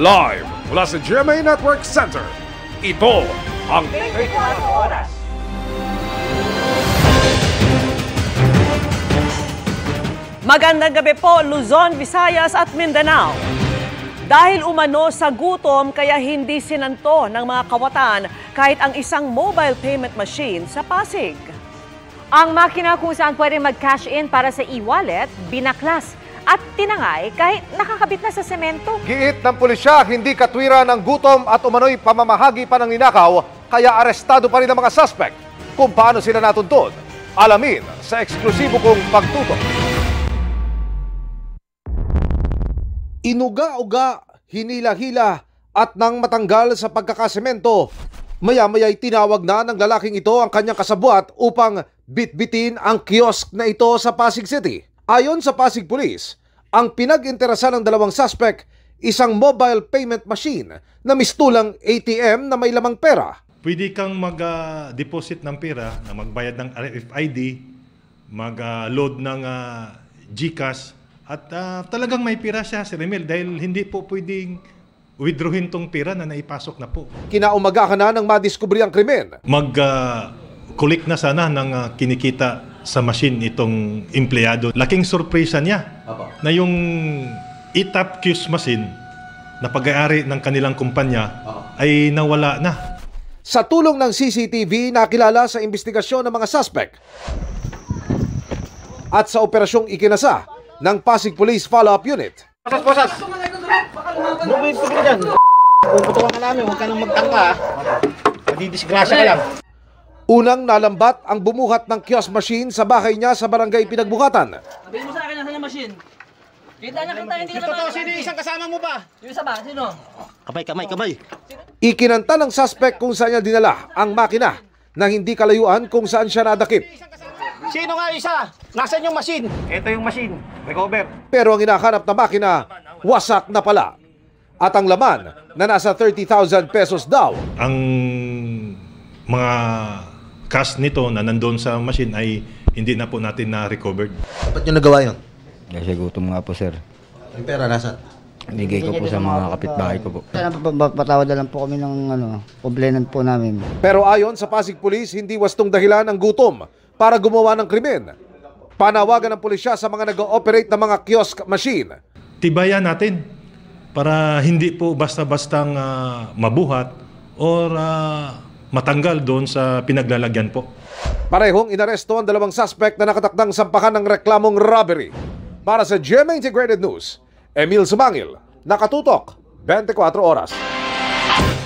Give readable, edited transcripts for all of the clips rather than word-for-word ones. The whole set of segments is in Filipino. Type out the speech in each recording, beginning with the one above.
Live mula sa GMA Network Center, ito ang 24 Oras. Magandang gabi po, Luzon, Visayas at Mindanao. Dahil umano sa gutom kaya hindi sinanto ng mga kawatan kahit ang isang mobile payment machine sa Pasig. Ang makina kung saan pwede mag-cash in para sa e-wallet, binaklas at tinangay kahit nakakabit na sa semento. Giit ng pulisya, hindi katwiran ng gutom at umano'y pamamahagi pa ng ninakaw, kaya arestado pa rin ang mga suspect. Kung paano sila natuntun, alamin sa eksklusibo kong pagtutok. Inuga-uga, hinila-hila at nang matanggal sa pagkakasemento, maya-maya'y tinawag na ng lalaking ito ang kanyang kasabwat upang bitbitin ang kiosk na ito sa Pasig City. Ayon sa Pasig Police, ang pinag-interesan ng dalawang suspect, isang mobile payment machine na mistulang ATM na may lamang pera. Pwede kang mag-deposit ng pera, na magbayad ng RFID, mag-load ng GCash, at talagang may pera siya, Sir Emil, dahil hindi po pwedeng withdrawin tong pera na naipasok na po. Kinaumagahan na nang madiskubre ang krimen. Mag-collect na sana ng kinikita sa machine itong empleyado. Laking sorpresa niya na yung e-tap kiosk machine na pag-aari ng kanilang kumpanya ay nawala na. Sa tulong ng CCTV, nakilala sa investigasyon ng mga suspect at sa operasyong ikinasa ng Pasig Police Follow-up Unit. Posas! Bumibig ka dyan. Puputukan ka namin, huwag ka nang magtangka. Madidisgrasya ka lang. Unang nalambat ang bumuhat ng kiosk machine sa bahay niya sa barangay Pinagbuhatan. Sabihin mo sa akin, nasan yung machine? Kita niya, hindi ka Totoo, sino yung isang kasama mo ba? Yung isa ba? Sino? Kamay. Ikinanta ng suspect kung saan niya dinala ang makina na hindi kalayuan kung saan siya nadakip. Sino nga isa? Nasaan yung machine? Ito yung machine. Recover. Pero ang hinahanap na makina, wasak na pala. At ang laman na nasa 30,000 pesos daw. Ang mga cash nito na nandoon sa machine ay hindi na po natin na-recovered. Ba't nyo nagawa yun? Kasi gutom nga po, sir. Yung pera nasaan? Bigay ko po sa mga kapitbahay ko po. Patawad na lang po kami ng problema po namin. Pero ayon sa Pasig Police, hindi wastong dahilan ng gutom para gumawa ng krimen. Panawagan ng pulisya sa mga nag-ooperate ng mga kiosk machine. Tibayan natin para hindi po basta-bastang mabuhat or matanggal doon sa pinaglalagyan po. Parehong inaresto ang dalawang suspect na nakatakdang sampahan ng reklamong robbery. Para sa GMA Integrated News, Emil Sumangil, nakatutok, 24 oras.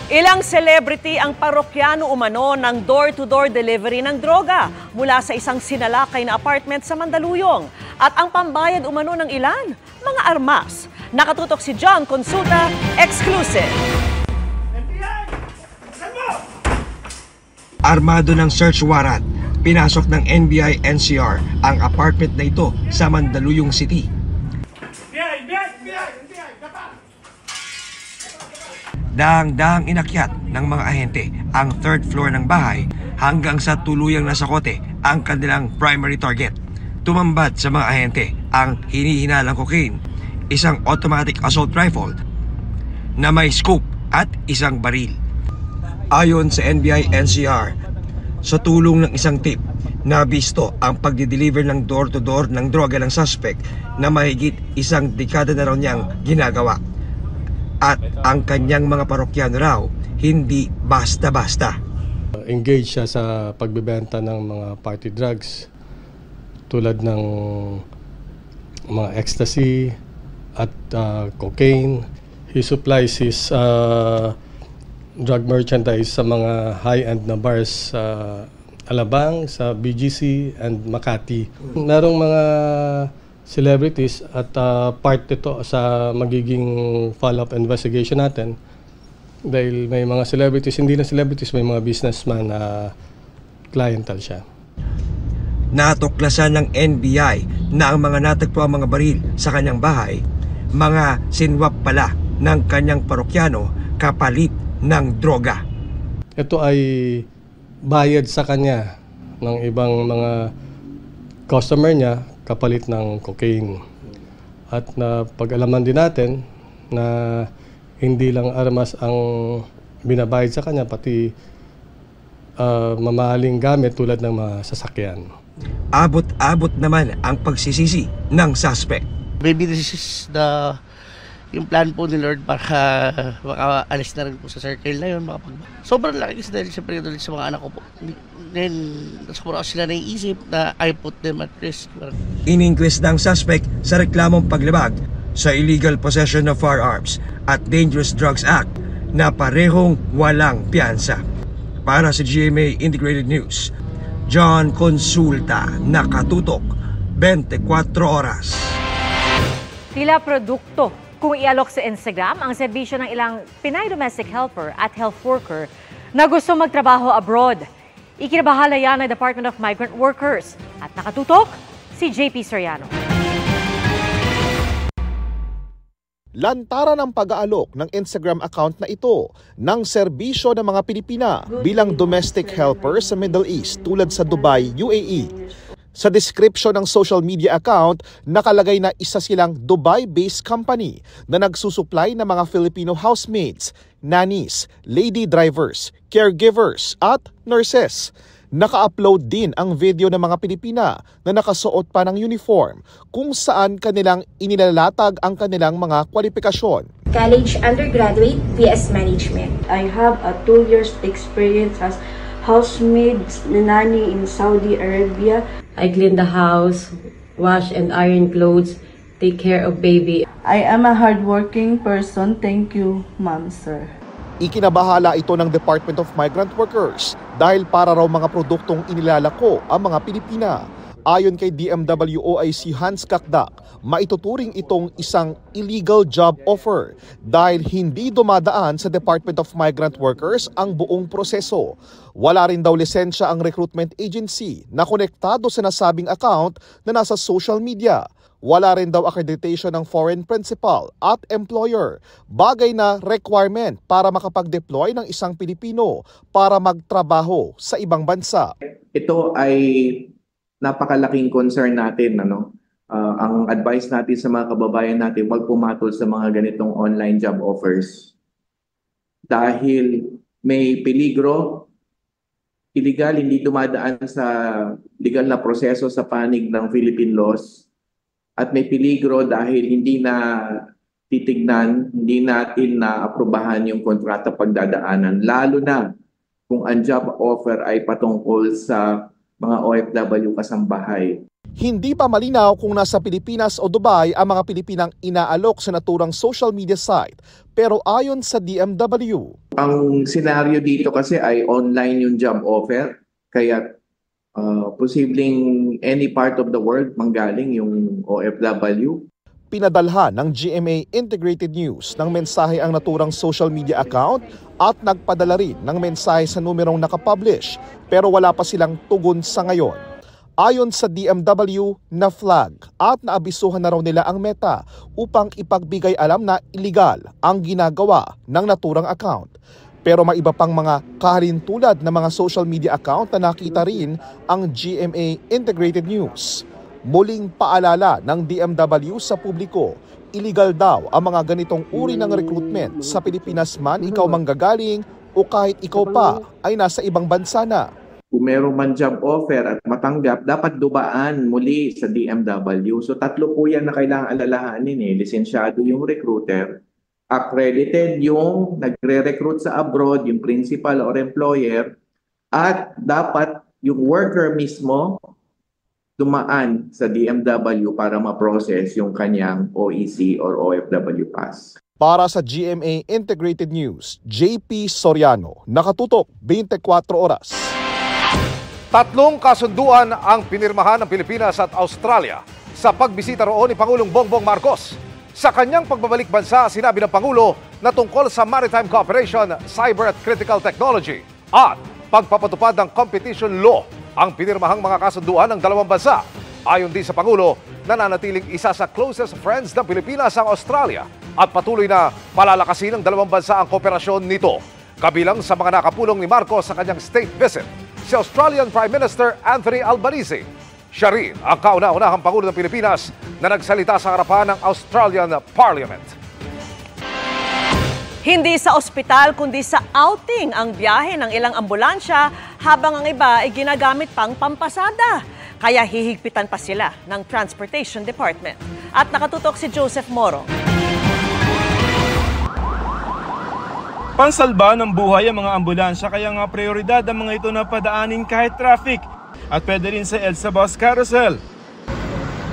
Ilang celebrity ang parokyano umano ng door-to-door delivery ng droga mula sa isang sinalakay na apartment sa Mandaluyong. At ang pambayad umano ng ilan, mga armas. Nakatutok si John Consulta, exclusive. Armado ng search warrant, pinasok ng NBI NCR ang apartment na ito sa Mandaluyong City. Daang-daang inakyat ng mga ahente ang third floor ng bahay hanggang sa tuluyang nasakote ang kanilang primary target. Tumambad sa mga ahente ang hinihinalang cocaine, isang automatic assault rifle na may scope at isang baril. Ayon sa NBI NCR, sa tulong ng isang tip, nabisto ang pagdi-deliver ng door-to-door ng droga ng suspect na mahigit isang dekada na raw niyang ginagawa. At ang kanyang mga parokyano raw, hindi basta-basta. Engage siya sa pagbebenta ng mga party drugs tulad ng mga ecstasy at cocaine. He supplies his drug merchandise sa mga high-end na bars sa Alabang, sa BGC and Makati. Merong mga celebrities at part ito sa magiging follow-up investigation natin dahil may mga celebrities, hindi na celebrities, may mga businessman na clientele siya. Natuklasan ng NBI na ang mga natagpo ang mga baril sa kanyang bahay, mga sinwap pala ng kanyang parokyano kapalit ng droga. Ito ay bayad sa kanya ng ibang mga customer niya kapalit ng cocaine. At na pag-alaman din natin na hindi lang armas ang binabayad sa kanya, pati mamahaling gamit tulad ng mga sasakyan. Abot-abot naman ang pagsisisi ng suspect. Maybe this is yung plan po ni Lord para makaalis na rin po sa circle na yun. Sobrang laki kasi dahil siyempre doon sa mga anak ko po. Then, sobrang sila naiisip na I put them at risk. Iningkwis ng suspect sa reklamong paglabag sa illegal possession of firearms at Dangerous Drugs Act na parehong walang piyansa. Para sa GMA Integrated News, John Consulta, nakatutok, 24 oras. Tila produkto kung ialok sa Instagram ang serbisyo ng ilang Pinay domestic helper at health worker na gusto magtrabaho abroad. Ikinabahala yan ng Department of Migrant Workers. At nakatutok, si JP Soriano. Lantaran ang pag-aalok ng Instagram account na ito ng serbisyo ng mga Pilipina bilang domestic helper sa Middle East tulad sa Dubai, UAE. Sa description ng social media account, nakalagay na isa silang Dubai-based company na nagsusupply ng mga Filipino housemaids, nannies, lady drivers, caregivers at nurses. Naka-upload din ang video ng mga Pilipina na nakasuot pa ng uniform kung saan kanilang inilalatag ang kanilang mga kwalifikasyon. College undergraduate, BS Management. I have a 2 years experience as housemaid nanny in Saudi Arabia. I clean the house, wash and iron clothes, take care of baby. I am a hardworking person. Thank you, ma'am, sir. Ikinabahala ito ng Department of Migrant Workers dahil para raw mga produktong inilalako ang mga Pilipina. Ayon kay DMW OIC Hans Kakdak, maituturing itong isang illegal job offer dahil hindi dumadaan sa Department of Migrant Workers ang buong proseso. Wala rin daw lisensya ang recruitment agency na konektado sa nasabing account na nasa social media. Wala rin daw accreditation ng foreign principal at employer, bagay na requirement para makapag-deploy ng isang Pilipino para magtrabaho sa ibang bansa. Ito ay napakalaking concern natin. Ang advice natin sa mga kababayan natin, huwag pumatol sa mga ganitong online job offers. Dahil may peligro, illegal, hindi dumadaan sa legal na proseso sa panig ng Philippine laws. At may peligro dahil hindi na titignan, hindi natin na aprobahan yung kontrata pagdadaanan. Lalo na kung ang job offer ay patungkol sa mga OFW kasambahay. Hindi pa malinaw kung nasa Pilipinas o Dubai ang mga Pilipinang inaalok sa naturang social media site. Pero ayon sa DMW, ang senaryo dito kasi ay online yung job offer. Kaya posibleng any part of the world manggaling yung OFW. Pinadalhan ng GMA Integrated News ng mensahe ang naturang social media account at nagpadala rin ng mensahe sa numerong nakapublish pero wala pa silang tugon sa ngayon. Ayon sa DMW, na-flag at naabisuhan na raw nila ang Meta upang ipagbigay alam na illegal ang ginagawa ng naturang account. Pero may iba pang mga kahalintulad na mga social media account na nakita rin ang GMA Integrated News. Muling paalala ng DMW sa publiko, illegal daw ang mga ganitong uri ng recruitment sa Pilipinas man ikaw manggagaling o kahit ikaw pa ay nasa ibang bansa na. Kung meron man job offer at matanggap, dapat dubaan muli sa DMW. So 3 po yan na kailangan alalahanin. Lisensyado yung recruiter, accredited yung nagre-recruit sa abroad, yung principal or employer, at dapat yung worker mismo dumaan sa DMW para ma-process yung kanyang OEC or OFW pass. Para sa GMA Integrated News, JP Soriano, nakatutok 24 oras. 3 kasunduan ang pinirmahan ng Pilipinas at Australia sa pagbisita roon ni Pangulong Bongbong Marcos. Sa kanyang pagbabalik bansa, sinabi ng Pangulo na tungkol sa maritime cooperation, cyber at critical technology at pagpapatupad ng competition law ang pinirmahang mga kasunduan ng dalawang bansa. Ayon din sa Pangulo, nananatiling isa sa closest friends ng Pilipinas ang Australia at patuloy na palalakasin ng dalawang bansa ang kooperasyon nito. Kabilang sa mga nakapulong ni Marcos sa kanyang state visit, si Australian Prime Minister Anthony Albanese. Siya rin ang kauna-unahang Pangulo ng Pilipinas na nagsalita sa harapan ng Australian Parliament. Hindi sa ospital kundi sa outing ang biyahe ng ilang ambulansya habang ang iba ay ginagamit pang pampasada. Kaya hihigpitan pa sila ng Transportation Department. At nakatutok si Joseph Moro. Pansalba ng buhay ang mga ambulansya kaya nga prioridad ang mga ito na padaanin kahit traffic. At pwede rin sa EDSA Bus Carousel.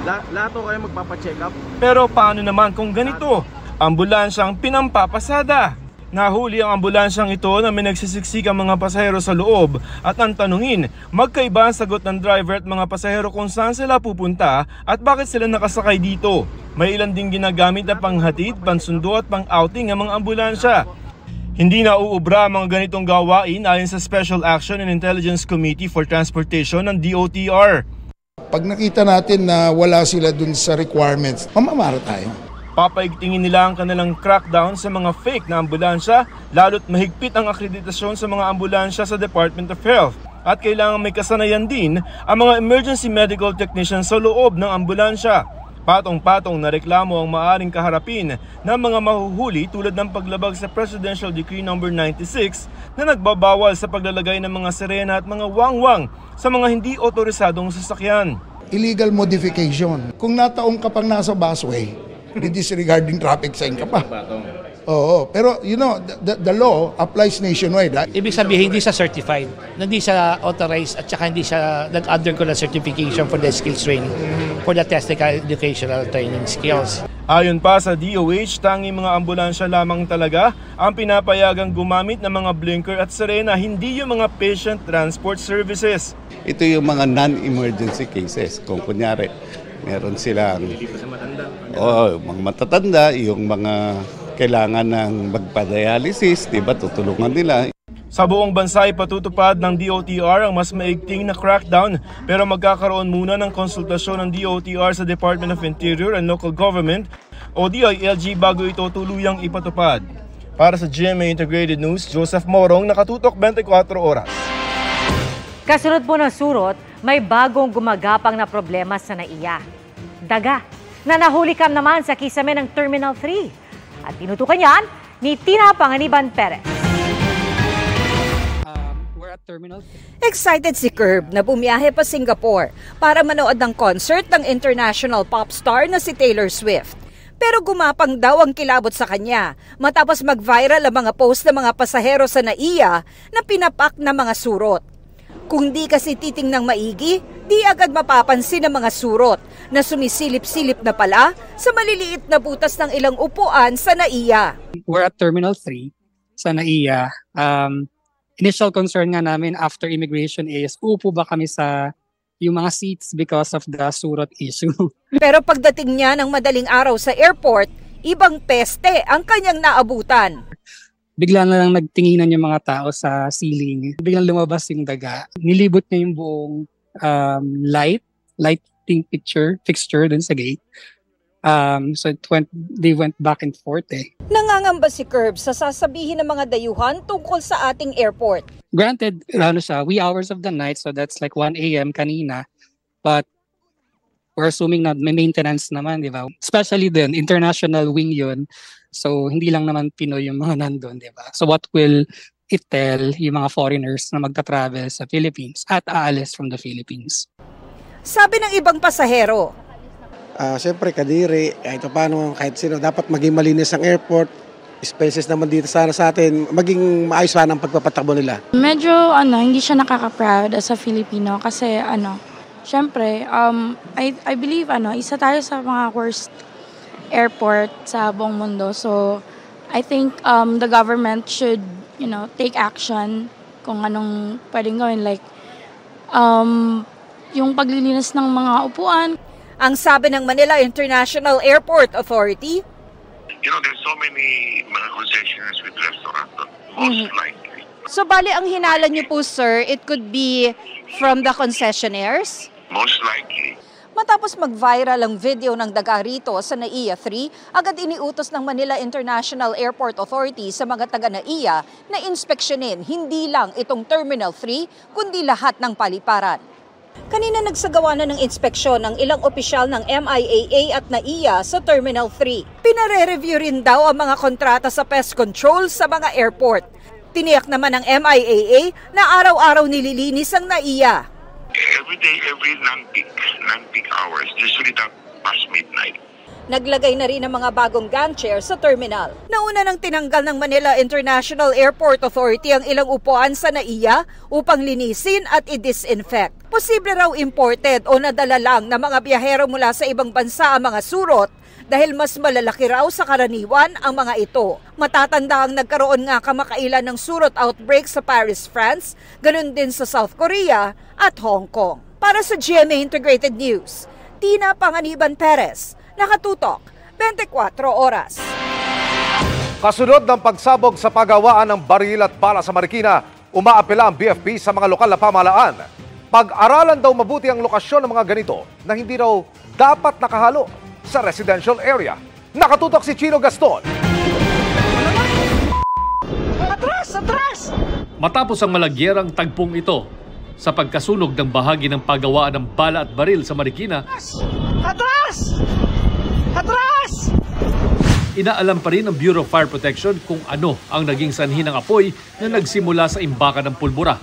Lahat o kayo magpapacheck up? Pero paano naman kung ganito? Ambulansyang pinampapasada. Nahuli ang ambulansyang ito na may nagsisiksik ang mga pasahero sa loob at ang tanungin, magkaiba ang sagot ng driver at mga pasahero kung saan sila pupunta at bakit sila nakasakay dito. May ilan ding ginagamit na panghatid, pansundo at pang-outing ang mga ambulansya. Hindi na uubra ang mga ganitong gawain ayon sa Special Action and Intelligence Committee for Transportation ng DOTR. Pag nakita natin na wala sila dun sa requirements, mamamara tayo. Papaigtingin nila ang kanilang crackdown sa mga fake na ambulansya, lalo't mahigpit ang akreditasyon sa mga ambulansya sa Department of Health. At kailangan may kasanayan din ang mga emergency medical technicians sa loob ng ambulansya. Patong-patong na reklamo ang maaring kaharapin ng mga mahuhuli tulad ng paglabag sa Presidential Decree No. 96 na nagbabawal sa paglalagay ng mga sirena at mga wangwang sa mga hindi otorisadong sasakyan. Illegal modification. Kung nataong ka pang nasa busway, disregarding traffic sign ka pa. Oo, pero you know, the law applies nationwide. Ibig sabihin, hindi siya certified, hindi siya authorized at saka hindi siya nag-undergo na certification for the skills training, for the technical educational training skills. Ayon pa sa DOH, tanging mga ambulansya lamang talaga ang pinapayagang gumamit ng mga blinker at sirena, hindi yung mga patient transport services. Ito yung mga non-emergency cases. Kung kunyari, meron silang mga matatanda, yung mga kailangan ng magpa-dialysis, diba, tutulungan nila. Sa buong bansa ay patutupad ng DOTR ang mas maigting na crackdown, pero magkakaroon muna ng konsultasyon ng DOTR sa Department of Interior and Local Government o DILG bago ito tuluyang ipatupad. Para sa GMA Integrated News, Joseph Morong, nakatutok 24 oras. Kasunod po ng surot, may bagong gumagapang na problema sa NAIA. Daga na nahulikam naman sa kisame ng Terminal 3. At tinutukan yan ni Tina Panganiban Perez. We're at Terminal 3. Excited si Curb na bumiyahe pa Singapore para manood ng concert ng international pop star na si Taylor Swift. Pero gumapang daw ang kilabot sa kanya matapos mag-viral ang mga post ng mga pasahero sa NAIA na pinapak na mga surot. Kung di kasi titingnang maigi, di agad mapapansin ang mga surot na sumisilip-silip na pala sa maliliit na butas ng ilang upuan sa NAIA. We're at Terminal 3 sa NAIA. Initial concern nga namin after immigration is uupo ba kami sa yung mga seats because of the surot issue. Pero pagdating niya ng madaling araw sa airport, ibang peste ang kanyang naabutan. Bigla na lang nagtinginan yung mga tao sa ceiling. Biglang lumabas yung daga. Nilibot niya yung buong lighting fixture dun sa gate. So they went back and forth eh. Nangangamba si Curb sa sasabihin ng mga dayuhan tungkol sa ating airport. Granted, wee hours of the night, so that's like 1 a.m. kanina. But we're assuming na may maintenance naman, di ba? Especially din, international wing yun. So, hindi lang naman Pinoy yung mga nandun, di ba? So, what will it tell yung mga foreigners na magta-travel sa Philippines at aalis from the Philippines? Sabi ng ibang pasahero. Siyempre, kadiri, kahit sino, dapat maging malinis ang airport. Spaces naman dito sana sa atin, maging maayos sana ang pagpapatakbo nila. Medyo, hindi siya nakaka-proud as a Filipino kasi, siyempre, I believe, isa tayo sa mga worst airport sa buong mundo. So, I think the government should, take action kung anong pwedeng gawin. Like, yung paglilinis ng mga upuan. Ang sabi ng Manila International Airport Authority, there's so many mga concessions with restaurants, most likely. So, bali ang hinala niyo po, sir, it could be from the concessionaires? Most likely. Matapos mag-viral ang video ng daga rito sa NAIA 3, agad iniutos ng Manila International Airport Authority sa mga taga-NAIA na inspeksyonin hindi lang itong Terminal 3, kundi lahat ng paliparan. Kanina nagsagawa na ng inspeksyon ng ilang opisyal ng MIAA at NAIA sa Terminal 3. Pinare-review rin daw ang mga kontrata sa pest control sa mga airport. Tiniyak naman ng MIAA na araw-araw nililinis ang NAIA. Every day, every non-peak hours, usually past midnight. Naglagay na rin ng mga bagong gang chair sa terminal. Nauna nang tinanggal ng Manila International Airport Authority ang ilang upuan sa NAIA upang linisin at i-disinfect. Posible raw imported o nadala lang ng mga biyahero mula sa ibang bansa ang mga surot dahil mas malalaki raw sa karaniwan ang mga ito. Matatanda ang nagkaroon nga kamakailan ng surot outbreak sa Paris, France, ganun din sa South Korea at Hong Kong. Para sa GMA Integrated News, Tina Panganiban Perez, nakatutok, 24 oras. Kasunod ng pagsabog sa paggawaan ng baril at bala sa Marikina, umaapela ang BFP sa mga lokal na pamahalaan. Pag-aralan daw mabuti ang lokasyon ng mga ganito na hindi raw dapat nakahalo sa residential area. Nakatutok si Chino Gaston. Atras! Atras! Matapos ang malagyerang tagpong ito sa pagkasunog ng bahagi ng paggawaan ng bala at baril sa Marikina, Atras! Atras! inaalam pa rin ng Bureau of Fire Protection kung ano ang naging sanhi ng apoy na nagsimula sa imbakan ng pulbura.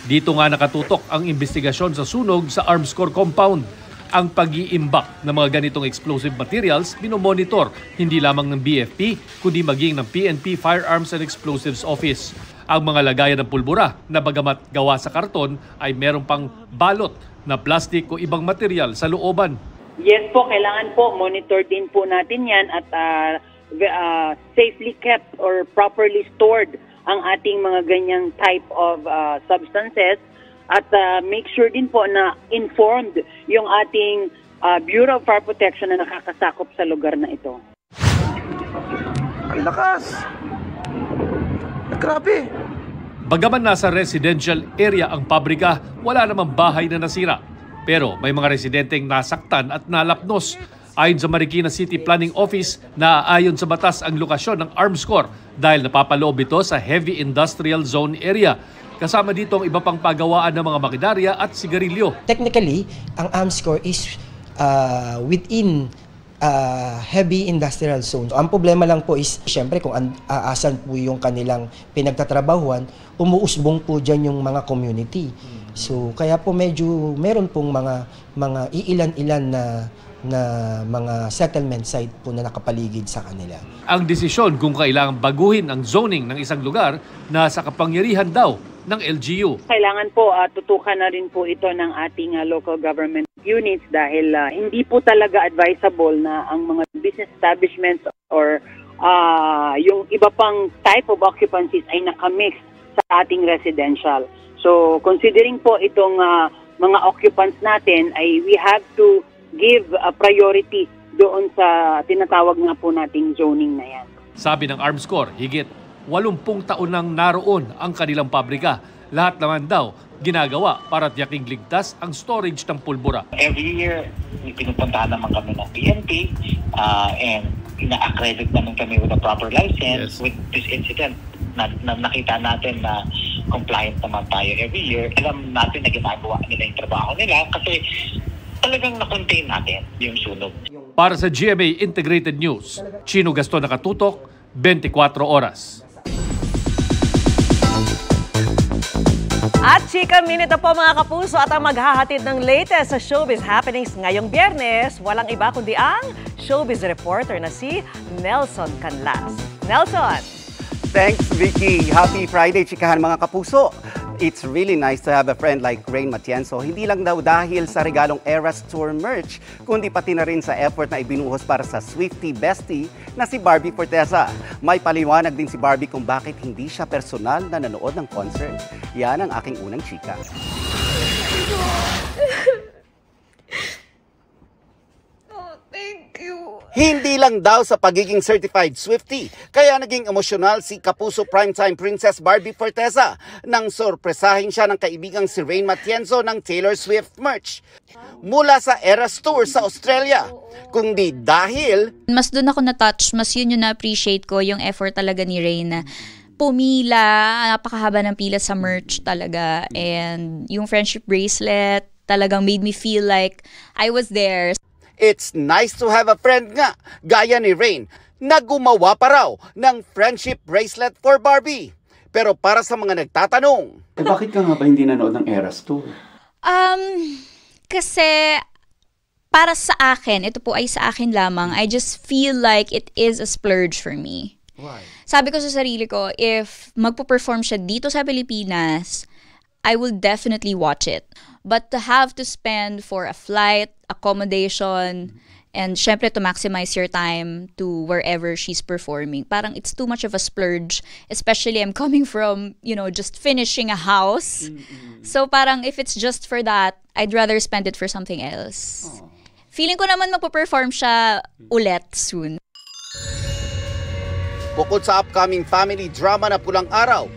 Dito nga nakatutok ang investigasyon sa sunog sa Arms Corps compound. Ang pag-iimbak ng mga ganitong explosive materials minomonitor hindi lamang ng BFP kundi maging ng PNP Firearms and Explosives Office. Ang mga lagayan ng pulbura na bagamat gawa sa karton ay meron pang balot na plastic o ibang material sa looban. Yes po, kailangan po monitor din po natin yan at safely kept or properly stored ang ating mga ganyang type of substances at make sure din po na informed yung ating Bureau of Fire Protection na nakakasakop sa lugar na ito. Ang lakas! Grabe! Bagaman nasa residential area ang pabrika, wala namang bahay na nasira. Pero may mga residenteng nasaktan at nalapnos. Ayon sa Marikina City Planning Office, naaayon sa batas ang lokasyon ng Arms Corps dahil napapaloob ito sa Heavy Industrial Zone area. Kasama dito ang iba pang pagawaan ng mga makinarya at sigarilyo. Technically, ang Arms Corps is within heavy industrial zone. Ang problema lang po is, siyempre, kung asan po yung kanilang pinagtatrabahuan, umuusbong po dyan yung mga community. So, kaya po medyo meron pong mga iilan-ilan na mga settlement site po na nakapaligid sa kanila. Ang desisyon kung kailangan baguhin ang zoning ng isang lugar nasa kapangyarihan daw ng LGU. Kailangan po tutukan na rin po ito ng ating local government units dahil hindi po talaga advisable na ang mga business establishments or yung iba pang type of occupancies ay nakamix sa ating residential. So considering po itong mga occupants natin ay we have to give a priority doon sa tinatawag nga po nating zoning na yan. Sabi ng Arms Corps, higit 80 taon nang naroon ang kanilang pabrika. Lahat naman daw ginagawa para tiyaking ligtas ang storage ng pulbura. Every year, pinupuntahan naman kami ng PNP and ina-accredit naman kami with a proper license. Yes. With this incident, na nakita natin na compliant naman tayo every year. Alam natin na ginagawa nila yung trabaho nila kasi talagang na-contain natin yung sunog. Para sa GMA Integrated News, Chino Gaston, nakatutok, 24 oras. At Chika Minute na po mga kapuso at ang maghahatid ng latest sa showbiz happenings ngayong Biyernes, walang iba kundi ang showbiz reporter na si Nelson Canlas. Nelson! Thanks, Vicky. Happy Friday, chikahan mga kapuso. It's really nice to have a friend like Rain Matienzo. Hindi lang daw dahil sa regalong Eras Tour merch, kundi pati na rin sa effort na ibinuhos para sa Swiftie bestie na si Barbie Forteza. May paliwanag din si Barbie kung bakit hindi siya personal na nanood ng concert. Yan ang aking unang chika. Thank you. Hindi lang daw sa pagiging certified Swiftie, kaya naging emosyonal si Kapuso Primetime Princess Barbie Forteza nang sorpresahin siya ng kaibigang si Rain Matienzo ng Taylor Swift merch mula sa Eras Tour sa Australia. Kundi dahil mas doon ako na-touch, mas yun yung na-appreciate ko, yung effort talaga ni Rain na pumila, napakahaba ng pila sa merch talaga, and yung friendship bracelet, talagang made me feel like I was there. It's nice to have a friend nga, gaya ni Rain, na gumawa pa raw ng friendship bracelet for Barbie. Pero para sa mga nagtatanong, bakit ka nga ba hindi nanood ng Eras Tour? Kasi para sa akin, ito po ay sa akin lamang, I just feel like it is a splurge for me. Why? Sabi ko sa sarili ko, if magpo-perform siya dito sa Pilipinas, I will definitely watch it. But to have to spend for a flight, accommodation, and syempre to maximize your time to wherever she's performing, parang it's too much of a splurge. Especially I'm coming from, just finishing a house. So parang if it's just for that, I'd rather spend it for something else. Feeling ko naman magpo-perform siya ulit soon. Bukod sa upcoming family drama na Pulang Araw,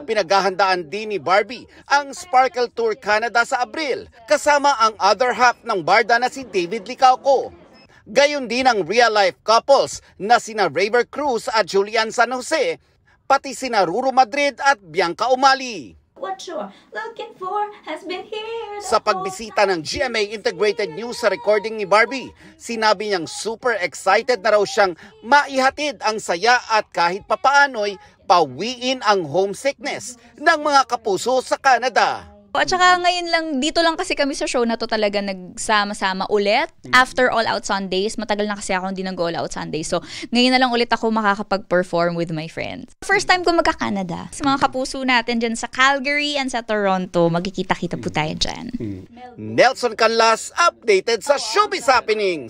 pinaghahandaan din ni Barbie ang Sparkle Tour Canada sa Abril, kasama ang other half ng barda na si David Licauco. Gayon din ang real-life couples na sina Raver Cruz at Julian San Jose, pati sina Ruru Madrid at Bianca Umali. What you're looking for has been here. Sa pagbisita ng GMA Integrated News sa recording ni Barbie, sinabi niyang super excited na raw siyang maihatid ang saya at kahit papaano'y pawiin ang homesickness ng mga kapuso sa Canada. At saka ngayon lang, dito lang kasi kami sa show na to talaga nagsama-sama ulit. After All Out Sundays, matagal na kasi ako hindi nag-All Out Sundays. So, ngayon na lang ulit ako makakapag-perform with my friends. First time ko magka-Canada. Sa mga kapuso natin dyan sa Calgary and sa Toronto, magkikita-kita po tayo dyan. Nelson Canlas, updated sa Showbiz Happenings.